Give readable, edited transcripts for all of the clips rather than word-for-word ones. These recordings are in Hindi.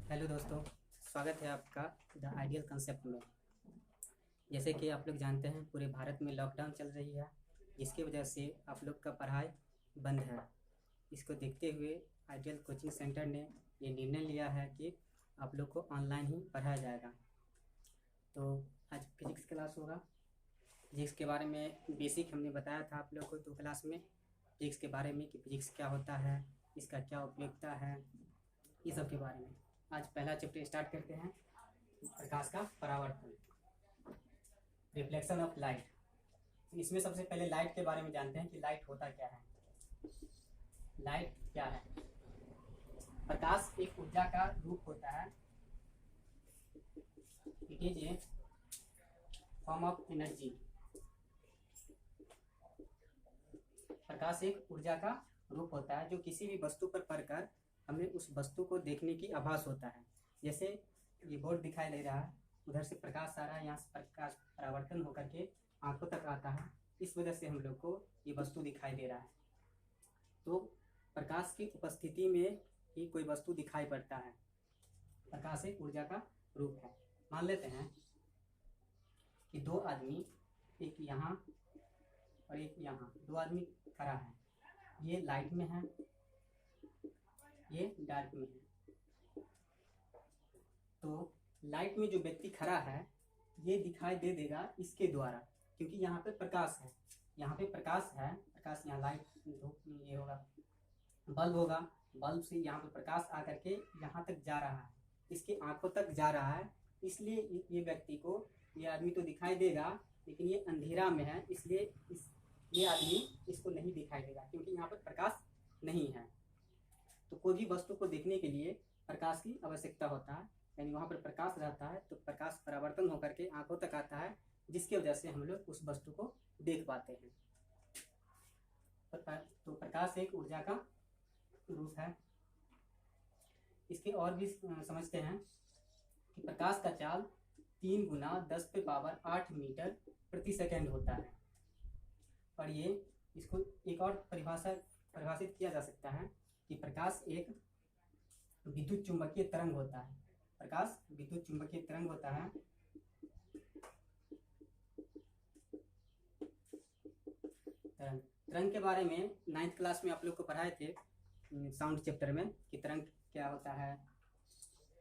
हेलो दोस्तों, स्वागत है आपका द आइडियल कंसेप्ट में। जैसे कि आप लोग जानते हैं, पूरे भारत में लॉकडाउन चल रही है, जिसकी वजह से आप लोग का पढ़ाई बंद है। इसको देखते हुए आइडियल कोचिंग सेंटर ने ये निर्णय लिया है कि आप लोग को ऑनलाइन ही पढ़ाया जाएगा। तो आज फिजिक्स क्लास होगा। फिजिक्स के बारे में बेसिक हमने बताया था आप लोग को 2 क्लास में, फिजिक्स के बारे में कि फिजिक्स क्या होता है, इसका क्या उपयोगिता है, ये सब के बारे में। आज पहला चैप्टर स्टार्ट करते हैं, प्रकाश का परावर्तन, रिफ्लेक्शन ऑफ लाइट। इसमें सबसे पहले लाइट के बारे में जानते हैं कि लाइट होता क्या है। लाइट क्या है? प्रकाश एक ऊर्जा का रूप होता है। It is a form of energy. प्रकाश एक ऊर्जा का रूप होता है जो किसी भी वस्तु पर पड़कर हमें उस वस्तु को देखने की आभास होता है। जैसे ये बोर्ड दिखाई दे रहा है, उधर से प्रकाश आ रहा है, यहाँ से प्रकाश परावर्तन होकर के आंखों तक आता है, इस वजह से हम लोग को ये वस्तु दिखाई दे रहा है। तो प्रकाश की उपस्थिति में ही कोई वस्तु दिखाई पड़ता है। प्रकाश एक ऊर्जा का रूप है। मान लेते हैं कि 2 आदमी, एक यहाँ और एक यहाँ, 2 आदमी खड़ा है। ये लाइट में है, ये डार्क में है। तो लाइट में जो व्यक्ति खड़ा है ये दिखाई दे देगा इसके द्वारा, क्योंकि यहाँ पे प्रकाश है, यहाँ पे प्रकाश है। प्रकाश यहाँ लाइट धूप ये होगा, बल्ब होगा, बल्ब से यहाँ पे प्रकाश आकर के यहाँ तक जा रहा है, इसकी आंखों तक जा रहा है। इसलिए ये व्यक्ति को, ये आदमी तो दिखाई देगा, लेकिन ये अंधेरा में है, इसलिए ये आदमी इसको नहीं दिखाई देगा, क्योंकि यहाँ पर प्रकाश नहीं है। तो कोई भी वस्तु को देखने के लिए प्रकाश की आवश्यकता होता है, यानी वहाँ पर प्रकाश रहता है तो प्रकाश परावर्तन होकर के आंखों तक आता है, जिसकी वजह से हम लोग उस वस्तु को देख पाते हैं। तो प्रकाश एक ऊर्जा का रूप है। इसके और भी समझते हैं कि प्रकाश का चाल 3 गुना 10⁻8 मीटर प्रति सेकेंड होता है। और ये इसको एक और परिभाषित किया जा सकता है कि प्रकाश एक विद्युत चुंबकीय तरंग होता है। प्रकाश विद्युत चुंबकीय तरंग होता है। तरंग के बारे में 9th क्लास में आप लोग को पढ़ाए थे साउंड चैप्टर में कि तरंग क्या होता है।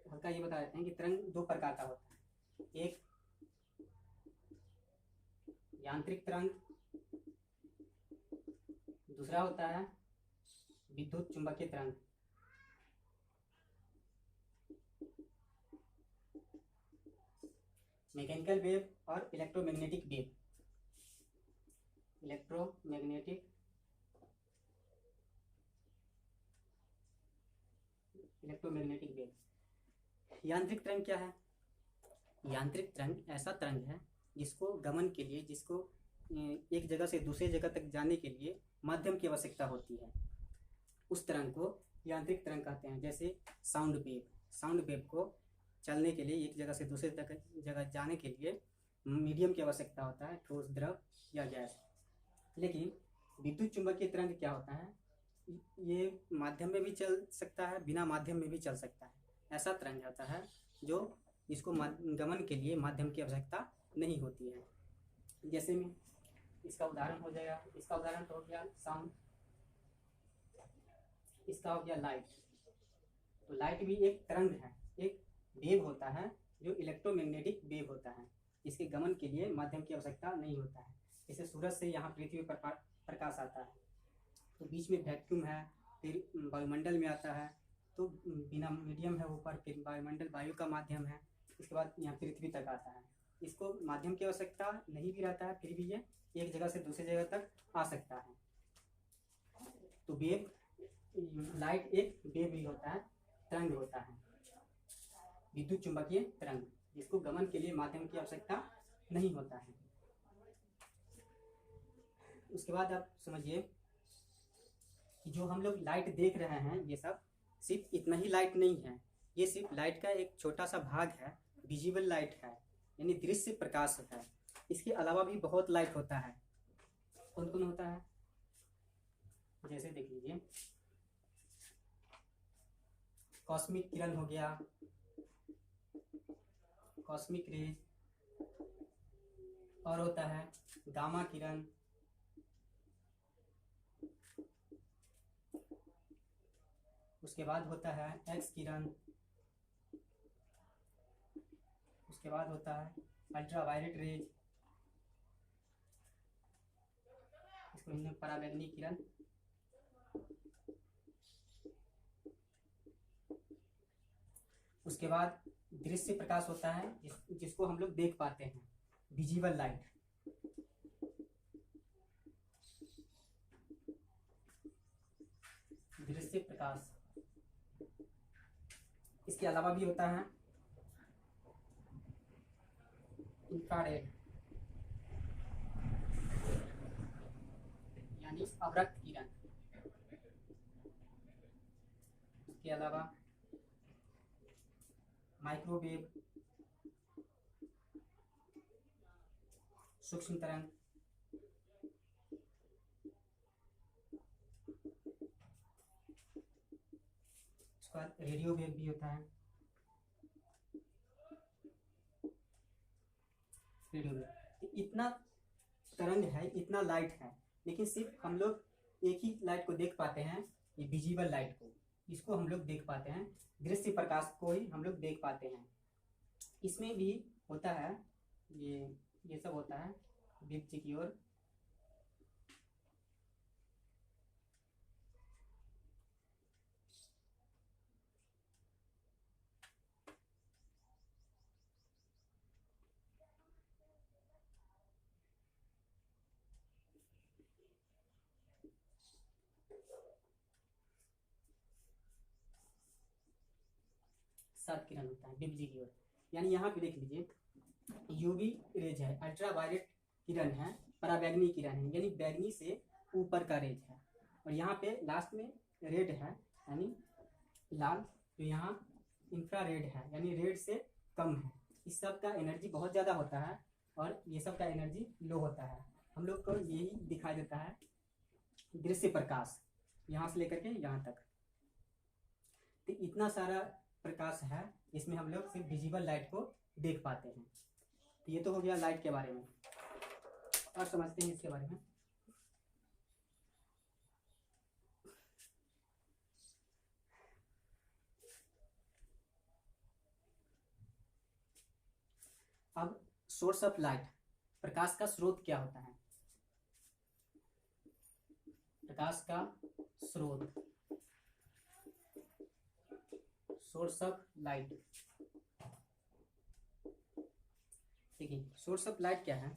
हल्का ये बता देते हैं कि तरंग 2 प्रकार का होता है। एक यांत्रिक तरंग, दूसरा होता है विद्युत चुंबकीय तरंग। मैकेनिकल वेव और इलेक्ट्रोमैग्नेटिक वेव। Electromagnetic wave. यांत्रिक तरंग क्या है? यांत्रिक तरंग ऐसा तरंग है जिसको गमन के लिए, जिसको एक जगह से दूसरी जगह तक जाने के लिए माध्यम की आवश्यकता होती है, उस तरंग को यांत्रिक तरंग कहते हैं। जैसे साउंड वेव को चलने के लिए, एक जगह से दूसरी जगह जाने के लिए मीडियम की आवश्यकता होता है, ठोस, द्रव या गैस। लेकिन विद्युत चुंबकीय तरंग क्या होता है? ये माध्यम में भी चल सकता है, बिना माध्यम में भी चल सकता है। ऐसा तरंग होता है जो जिसको गमन के लिए माध्यम की आवश्यकता नहीं होती है। जैसे में इसका उदाहरण हो जाएगा, इसका उदाहरण तो हो गया साउंड, इसका हो गया लाइट। तो लाइट भी एक तरंग है, एक वेव होता है जो इलेक्ट्रोमैग्नेटिक वेव होता है। इसके गमन के लिए माध्यम की आवश्यकता नहीं होता है। जैसे सूरज से यहाँ पृथ्वी पर प्रकाश आता है तो बीच में वैक्यूम है, फिर वायुमंडल में आता है, तो बिना मीडियम है ऊपर, फिर वायुमंडल वायु का माध्यम है, इसके बाद यहाँ पृथ्वी तक आता है। इसको माध्यम की आवश्यकता नहीं भी रहता है, फिर भी ये एक जगह से दूसरी जगह तक आ सकता है। तो वेव, लाइट एक वेव ही होता है, तरंग होता है, विद्युत चुंबकीय तरंग, जिसको गमन के लिए माध्यम की आवश्यकता नहीं होता है। उसके बाद आप समझिए कि जो हम लोग लाइट देख रहे हैं, ये सब सिर्फ इतना ही लाइट नहीं है, ये सिर्फ लाइट का एक छोटा सा भाग है, विजिबल लाइट है, यानी दृश्य प्रकाश है। इसके अलावा भी बहुत लाइट होता है। कौन कौन होता है? जैसे देख लीजिए, कॉस्मिक किरण हो गया, कॉस्मिक रेज, और होता है गामा किरण, उसके बाद होता है एक्स किरण, उसके बाद होता है अल्ट्रावायलेट रेज, इसको हमने पराबैंगनी किरण, उसके बाद दृश्य प्रकाश होता है जिसको हम लोग देख पाते हैं, विजिबल लाइट। दृश्य प्रकाश, इसके अलावा भी होता है इंफ्रारेड यानी अवरक्त किरण, इसके अलावा माइक्रोवेव, सूक्ष्म तरंग, उसके बाद रेडियो वेव भी होता है, रेडियो वेव। तो इतना तरंग है, इतना लाइट है, लेकिन सिर्फ हम लोग एक ही लाइट को देख पाते हैं, ये विजिबल लाइट को, इसको हम लोग देख पाते हैं, दृश्य प्रकाश को ही हम लोग देख पाते हैं। इसमें भी होता है ये सब होता है दीप्ति की ओर, सात किरण होता है बिजली की ओर। यानी यहाँ पे देख लीजिए, यूवी रेज है, अल्ट्रावायलेट किरण है, पराबैंगनी किरण है, यानी बैगनी से ऊपर का रेज है, और यहाँ पे लास्ट में रेड है यानी लाल, तो यहाँ इंफ्रारेड है यानी रेड से कम है। इस सब का एनर्जी बहुत ज़्यादा होता है और ये सब का एनर्जी लो होता है। हम लोग को यही दिखाई देता है दृश्य प्रकाश, यहाँ से लेकर के यहाँ तक। तो इतना सारा प्रकाश है, इसमें हम लोग सिर्फ विजिबल लाइट को देख पाते हैं। तो ये तो हो गया लाइट के बारे में, और समझते हैं इसके बारे में। अब सोर्स ऑफ लाइट, प्रकाश का स्रोत क्या होता है? प्रकाश का स्रोत, सोर्स ऑफ लाइट। देखिए, सोर्स ऑफ लाइट क्या है?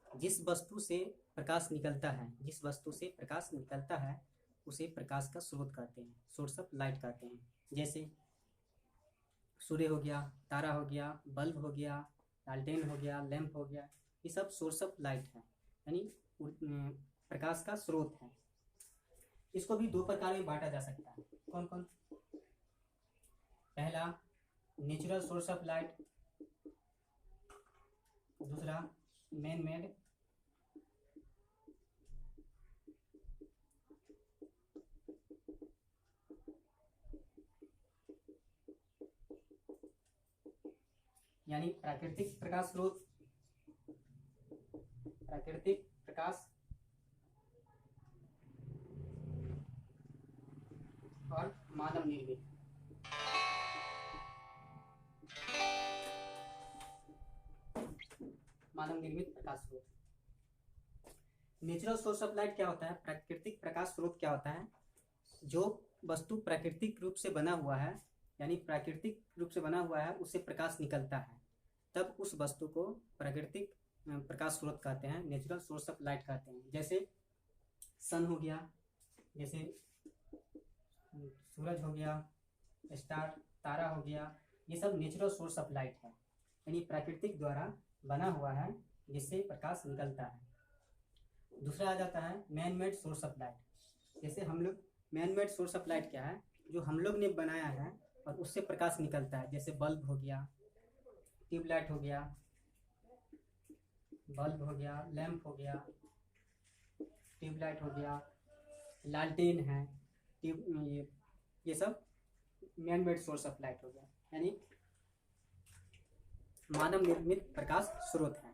जिस वस्तु से प्रकाश निकलता है, जिस वस्तु से प्रकाश निकलता है उसे प्रकाश का स्रोत कहते हैं, सोर्स ऑफ लाइट कहते हैं। जैसे सूर्य हो गया, तारा हो गया, बल्ब हो गया, लालटेन हो गया, लैंप हो गया, ये सब सोर्स ऑफ लाइट है, यानी प्रकाश का स्रोत है। इसको भी दो प्रकार में बांटा जा सकता है। कौन कौन? पहला नेचुरल सोर्स ऑफ लाइट, दूसरा मैन मेड, यानी प्राकृतिक प्रकाश स्रोत, प्राकृतिक प्रकाश, और मानव निर्मित। मानव निर्मित प्रकाश स्रोत। नेचुरल सोर्स ऑफ लाइट क्या होता है? प्राकृतिक प्रकाश स्रोत क्या होता है? जो वस्तु प्राकृतिक रूप से बना हुआ है, यानी प्राकृतिक रूप से बना हुआ है, उससे प्रकाश निकलता है, तब उस वस्तु को प्राकृतिक प्रकाश स्रोत कहते हैं, नेचुरल सोर्स ऑफ लाइट कहते हैं। जैसे सन हो गया, जैसे सूरज हो गया, स्टार, तारा हो गया, ये सब नेचुरल सोर्स ऑफ लाइट है, यानी प्राकृतिक द्वारा बना हुआ है जिससे प्रकाश निकलता है। दूसरा आ जाता है man made source of light. जैसे हम लोग, man made source of light क्या है? जो हम लोग ने बनाया है और उससे प्रकाश निकलता है। जैसे बल्ब हो गया, ट्यूबलाइट हो गया, बल्ब हो गया, लैंप हो गया, ट्यूबलाइट हो गया, लालटेन है, ये सब man made source of light हो गया। यानी मानव निर्मित प्रकाश स्रोत है।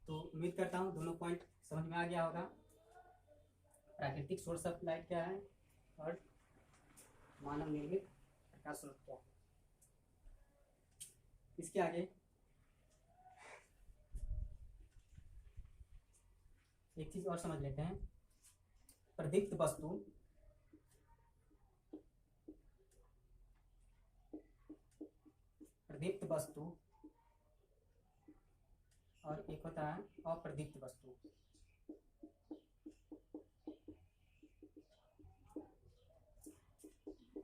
तो उम्मीद करता हूँ दोनों पॉइंट समझ में आ गया होगा। प्राकृतिक सोर्स ऑफ लाइट क्या है और मानव निर्मित प्रकाश स्रोत क्या है। इसके आगे एक चीज और समझ लेते हैं। प्रदीप्त वस्तु और एक होता है अप्रदीप्त वस्तु।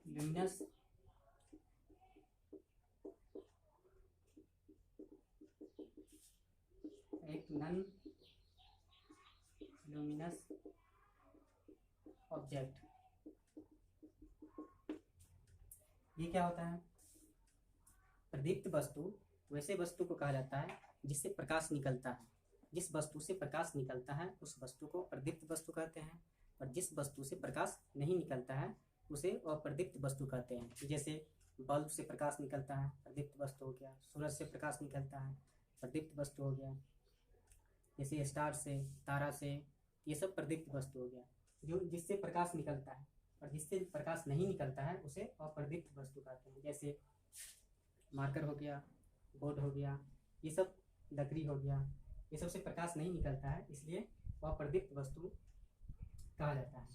ल्यूमिनस एक नॉन ल्यूमिनस ऑब्जेक्ट। ये क्या होता है? प्रदीप्त वस्तु वैसे वस्तु को कहा जाता है जिससे प्रकाश निकलता है। जिस वस्तु से प्रकाश निकलता है उस वस्तु को प्रदीप्त वस्तु कहते हैं, और जिस वस्तु से प्रकाश नहीं निकलता है उसे अप्रदीप्त वस्तु कहते हैं। जैसे बल्ब से प्रकाश निकलता है, प्रदीप्त वस्तु हो गया। सूरज से प्रकाश निकलता है, प्रदीप्त वस्तु हो गया। जैसे स्टार से, तारा से, ये सब प्रदीप्त वस्तु हो गया। जो जिससे प्रकाश निकलता है और जिससे प्रकाश नहीं निकलता है उसे अप्रदीप्त वस्तु कहते हैं। जैसे मार्कर हो गया, बोर्ड हो गया, ये सब लकड़ी हो गया, ये सब से प्रकाश नहीं निकलता है, इसलिए अप्रदीप्त वस्तु कहा जाता है।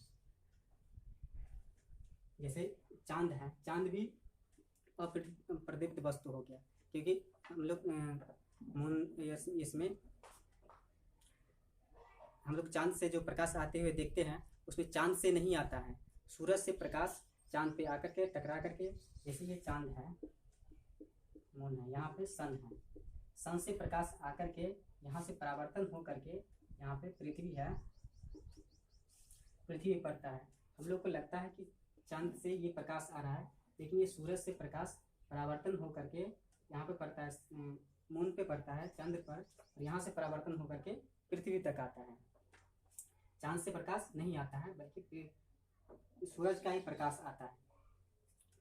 जैसे चांद है, चांद भी अप्रदीप्त वस्तु हो गया, क्योंकि हम लोग इसमें हम लोग चांद से जो प्रकाश आते हुए देखते हैं उसमें चांद से नहीं आता है, सूरज से प्रकाश चांद पे आकर के टकरा करके, जैसे ये चांद है, मून है, यहाँ पे सन है, सन से प्रकाश आकर के यहाँ से परावर्तन हो करके यहाँ पे पृथ्वी है, पृथ्वी पड़ता है। हम लोग को लगता है कि चांद से ये प्रकाश आ रहा है, लेकिन ये सूरज से प्रकाश परावर्तन हो करके यहाँ पे पड़ता है, मून पे पड़ता है, चंद्र पर, और यहाँ से परावर्तन हो करके पृथ्वी तक आता है। चांद से प्रकाश नहीं आता है, बल्कि सूरज का ही प्रकाश आता है।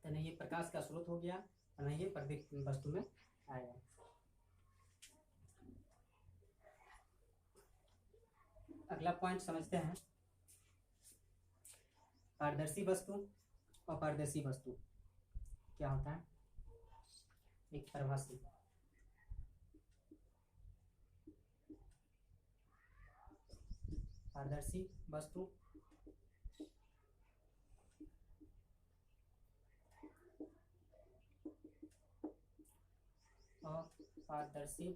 तो नहीं ये प्रकाश का स्रोत हो गया और नहीं ये प्रदीप्त वस्तु में आएगा। अगला पॉइंट समझते हैं। पारदर्शी वस्तु, अपारदर्शी वस्तु क्या होता है? एक परिभाषा। पारदर्शी वस्तु अपारदर्शी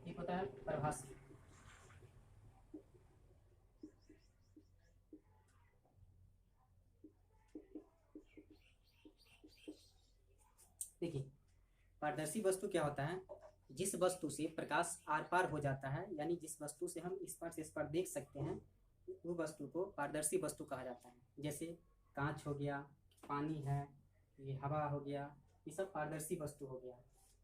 एक होता है परिभाषा। देखिए पारदर्शी वस्तु क्या होता है? जिस वस्तु से प्रकाश आर पार हो जाता है, यानी जिस वस्तु से हम इस पार से इस पार देख सकते हैं, वो वस्तु को पारदर्शी वस्तु कहा जाता है। जैसे कांच हो गया, पानी है, ये हवा हो गया, ये सब पारदर्शी वस्तु हो गया।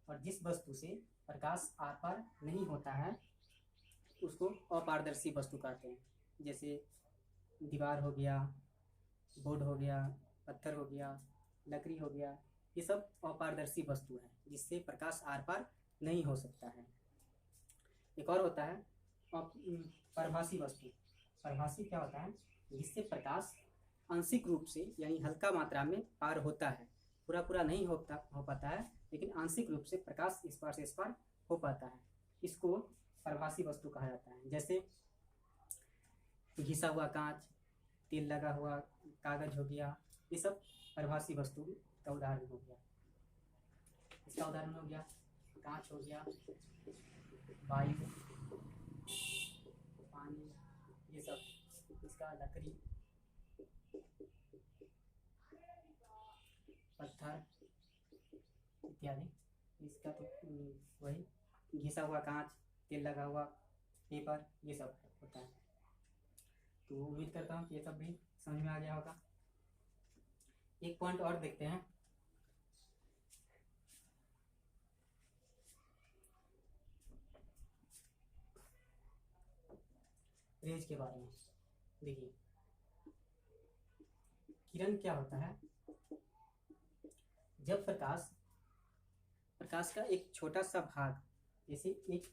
और जिस वस्तु से प्रकाश आर पार नहीं होता है उसको अपारदर्शी वस्तु कहते हैं। जैसे दीवार हो गया, बोर्ड हो गया, पत्थर हो गया, लकड़ी हो गया, ये सब अपारदर्शी वस्तु है जिससे प्रकाश आर पार नहीं हो सकता है। एक और होता है परभासी वस्तु। परभासी क्या होता है? जिससे प्रकाश आंशिक रूप से यानी हल्का मात्रा में पार होता है, पूरा पूरा नहीं हो पाता है, लेकिन आंशिक रूप से प्रकाश इस पार से इस पार हो पाता है, इसको परभासी वस्तु कहा जाता है। जैसे घिसा हुआ कांच, तेल लगा हुआ कागज हो गया, ये सब परभासी वस्तु का उदाहरण हो गया। इसका उदाहरण हो गया कांच हो गया, वायु, पानी, ये सब। इसका लकड़ी, पत्थर इत्यादि। इसका तो वही घिसा हुआ कांच, तेल लगा हुआ पेपर, ये सब होता है। तो उम्मीद करता हूँ कि ये सब भी समझ में आ गया होगा। एक पॉइंट और देखते हैं। रेज के बारे में। देखिए किरण क्या होता है, जब प्रकाश का एक छोटा सा भाग, जैसे एक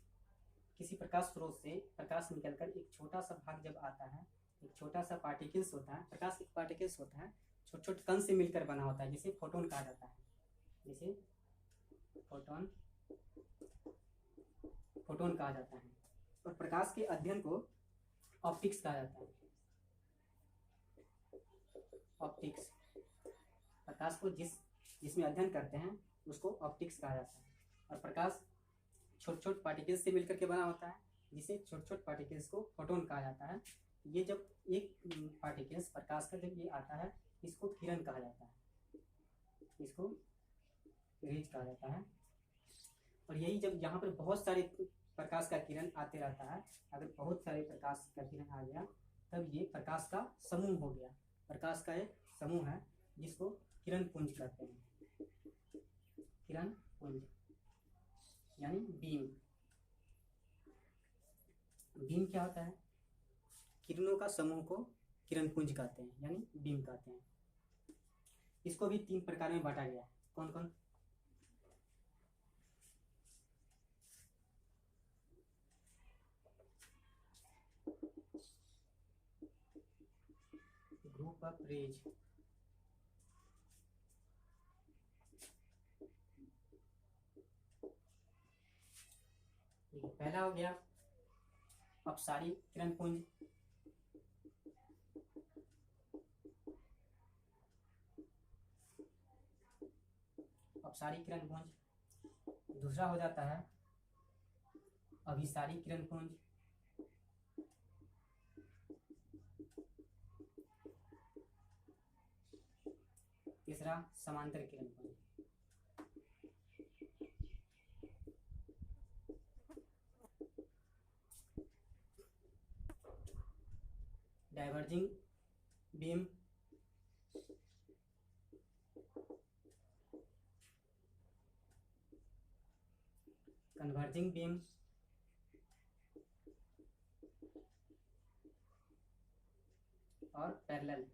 किसी प्रकाश स्रोत से प्रकाश निकलकर एक छोटा सा भाग जब आता है, एक छोटा सा पार्टिकल्स होता है, प्रकाश एक पार्टिकल्स होता है, छोटे छोटे कण से मिलकर बना होता है, जिसे फोटोन कहा जाता है, जिसे फोटोन कहा जाता है। और प्रकाश के अध्ययन को ऑप्टिक्स कहा जाता है। ऑप्टिक्स, प्रकाश को जिसमें अध्ययन करते हैं उसको ऑप्टिक्स कहा जाता है। और प्रकाश छोटे छोटे पार्टिकल्स से मिलकर के बना होता है, जिसे छोटे छोटे पार्टिकल्स को फोटोन कहा जाता है। ये जब एक पार्टिकल्स प्रकाश का जब ये आता है, इसको किरण कहा जाता है, इसको रेज कहा जाता है। और यही जब यहाँ पर बहुत सारे प्रकाश का किरण आते रहता है, अगर बहुत सारे प्रकाश का किरण आ गया तब ये प्रकाश का समूह हो गया। प्रकाश का एक समूह है जिसको किरण पुंज कहते हैं। किरण पुंज यानी बीम। बीम क्या होता है? किरणों का समूह को किरण पुंज कहते हैं, यानी बीम कहते हैं। इसको भी 3 प्रकार में बांटा गया है। कौन कौन? ग्रुप ऑफ रेज, पहला हो गया अपसारी किरण पुंज, अपसारी किरण पुंज। दूसरा हो जाता है अभिसारी किरण पुंज, तीसरा समांतर किरण पुंज। डाइवर्जिंग बीम, कन्वर्जिंग बीम, और पैरेलल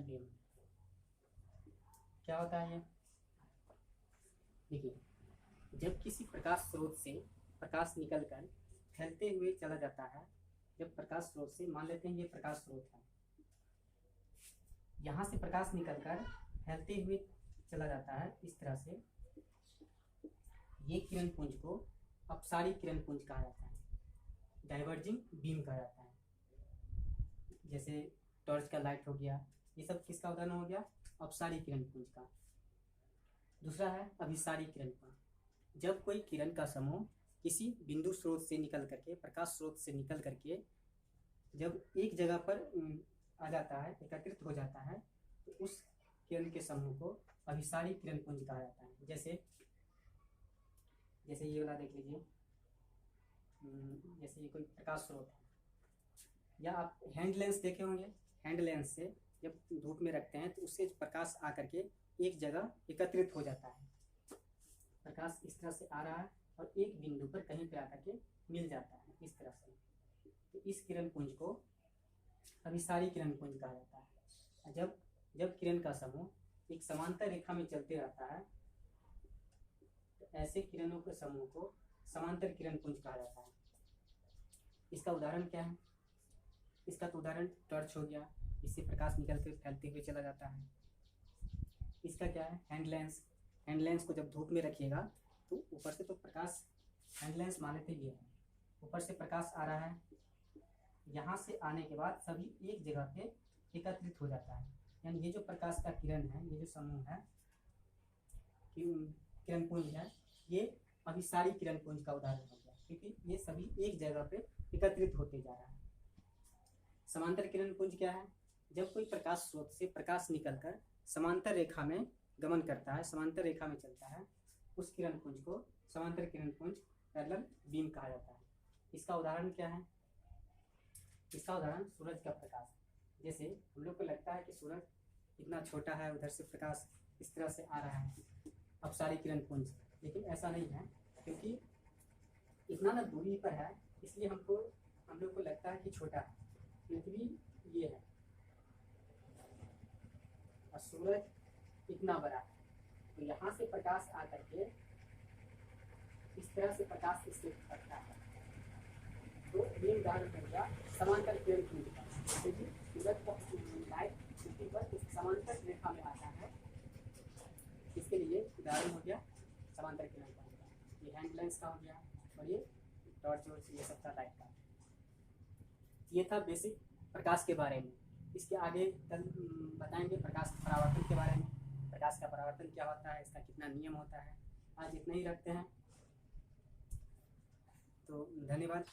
बीम। क्या होता है ये? देखिए, जब किसी प्रकाश स्रोत से प्रकाश निकलकर फैलते हुए चला जाता है, जब प्रकाश स्रोत से, मान लेते हैं ये प्रकाश स्रोत है, यहाँ से प्रकाश निकलकर फैलते हुए चला जाता है इस तरह से, ये किरण पुंज को अपसारी किरण पुंज कहा जाता है, डाइवर्जिंग बीम कहा जाता है। जैसे टॉर्च का लाइट हो गया, ये सब किसका उदाहरण हो गया? अपसारी किरण पुंज का। दूसरा है अभिसारी किरण पुंज। जब कोई किरण का समूह किसी बिंदु स्रोत से निकल करके, प्रकाश स्रोत से निकल करके जब एक जगह पर आ जाता है, एकत्रित हो जाता है, तो उस किरण के समूह को अभिसारी किरण पुंज कहा जाता है। जैसे ये वाला देख लीजिए, जैसे ये कोई प्रकाश स्रोत है, या आप हैंड लेंस देखे होंगे, हैंड लेंस से जब धूप में रखते हैं तो उससे प्रकाश आकर के एक जगह एकत्रित हो जाता है। प्रकाश इस तरह से आ रहा है और एक बिंदु पर कहीं पे आकर के मिल जाता है इस तरह से, तो इस किरण पुंज को अभिसारी किरण पुंज कहा जाता है। जब किरण का समूह एक समांतर रेखा में चलते रहता है, तो ऐसे किरणों के समूह को समांतर किरण पुंज कहा जाता है। इसका उदाहरण क्या है? इसका तो उदाहरण टॉर्च हो गया, इससे प्रकाश निकल कर फैलते हुए चला जाता है। इसका क्या है? Hand lens. हैंड लेंस को जब धूप में रखिएगा तो ऊपर से तो प्रकाश, हैंड लेंस मान लेते ये है, ऊपर से प्रकाश आ रहा है, यहाँ से आने के बाद सभी एक जगह पे एकत्रित हो जाता है। यानी ये जो प्रकाश का किरण है, ये जो समूह है, किरण पुंज है, ये अभिसारी किरण पुंज का उदाहरण हो गया, क्योंकि ये सभी एक जगह पे एकत्रित होते जा रहा है। समांतर किरण पुंज क्या है? जब कोई प्रकाश स्रोत से प्रकाश निकलकर समांतर रेखा में गमन करता है, समांतर रेखा में चलता है, उस किरण पुंज को समांतर किरण पुंज, पैरेलल बीम कहा जाता है। इसका उदाहरण क्या है? इसका उदाहरण सूरज का प्रकाश। जैसे हम लोग को लगता है कि सूरज इतना छोटा है, उधर से प्रकाश इस तरह से आ रहा है, अपसारी किरण पुंज, लेकिन ऐसा नहीं है, क्योंकि इतना ना दूरी पर है, इसलिए हम लोग को लगता है कि छोटा है। पृथ्वी ये है और सूरज इतना बड़ा है। तो यहाँ से प्रकाश आकर के इस तरह से प्रकाश इससे पड़ता है। तो ये उदाहरण हो गया समांतर किरण की रेखा। जैसे कि सूरज का लाइट पृथ्वी पर इस समांतर रेखा में आता है, इसके लिए उदाहरण हो गया समांतर किरण का। ये हैंड लेंस का हो गया और ये टॉर्च और ये सब था लाइट का। ये था बेसिक प्रकाश के बारे में। इसके आगे कल बताएंगे प्रकाश परावर्तन के बारे में। प्रकाश का परावर्तन क्या होता है, इसका कितना नियम होता है। आज इतना ही रखते हैं, तो धन्यवाद।